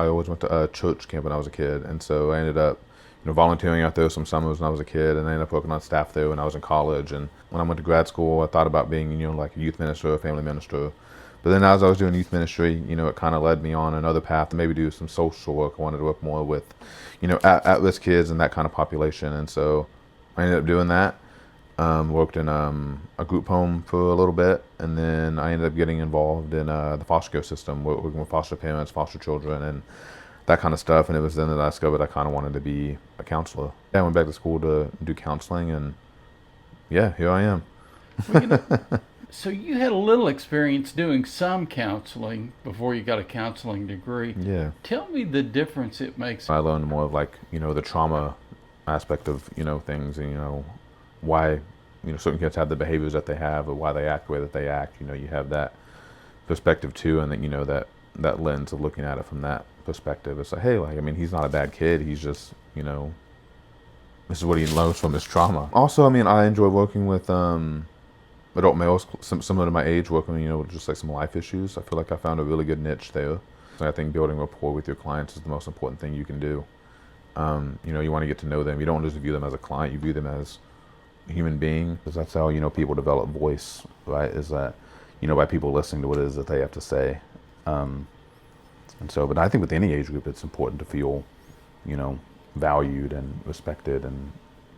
I always went to church camp when I was a kid, and so I ended up, volunteering out there some summers when I was a kid, and I ended up working on staff there when I was in college. And when I went to grad school, I thought about being, like a youth minister, a family minister. But then as I was doing youth ministry, it kind of led me on another path to maybe do some social work. I wanted to work more with, at-risk kids and that kind of population. And so I ended up doing that. Worked in a group home for a little bit, and then I ended up getting involved in the foster care system, working with foster parents, foster children, and that kind of stuff. And it was then that I discovered I kind of wanted to be a counselor. Yeah, I went back to school to do counseling, and yeah, here I am. Well, so you had a little experience doing some counseling before you got a counseling degree. Yeah. Tell me the difference it makes. I learned more of like, the trauma aspect of, things, and, why, certain kids have the behaviors that they have, or why they act the way that they act. You have that perspective too, and then, that lens of looking at it from that perspective. It's like, hey, like, I mean, he's not a bad kid. He's just, this is what he learns from his trauma. Also, I mean, I enjoy working with adult males similar to my age, working, with just like some life issues. I feel like I found a really good niche there. So I think building rapport with your clients is the most important thing you can do. You want to get to know them. You don't just view them as a client, you view them as a human being, because that's how, people develop voice, right? Is that, by people listening to what it is that they have to say. But I think with any age group, it's important to feel, valued and respected and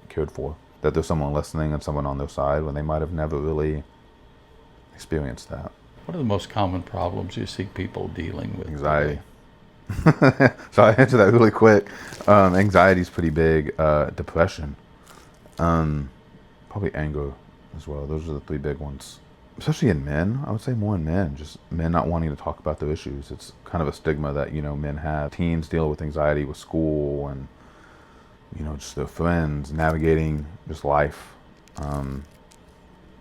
cared for. That there's someone listening and someone on their side when they might have never really experienced that. What are the most common problems you see people dealing with? Anxiety. So I answer that really quick. Anxiety is pretty big. Depression. Probably anger as well. Those are the three big ones. Especially in men, I would say more in men. Just men not wanting to talk about their issues. It's kind of a stigma that, men have. Teens deal with anxiety with school and, just their friends, navigating just life. And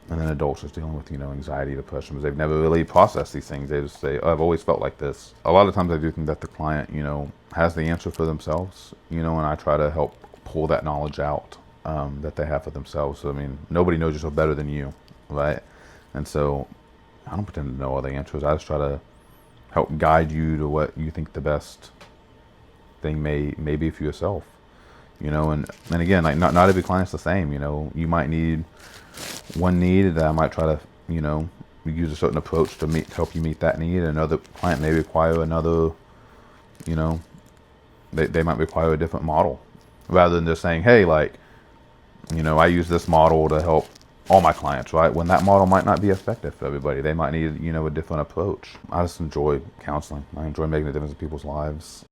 then adults just dealing with, anxiety, depression, because they've never really processed these things. They just say, oh, I've always felt like this. A lot of times I do think that the client, has the answer for themselves, and I try to help pull that knowledge out that they have for themselves. So, I mean, nobody knows yourself better than you, right? And so I don't pretend to know all the answers. I just try to help guide you to what you think the best thing may be for yourself, and again, like not every client's the same. You might need one need that I might try to, use a certain approach to help you meet that need. Another client may require another, they might require a different model, rather than just saying, hey, like, I use this model to help all my clients, right? When that model might not be effective for everybody. They might need, a different approach. I just enjoy counseling. I enjoy making a difference in people's lives.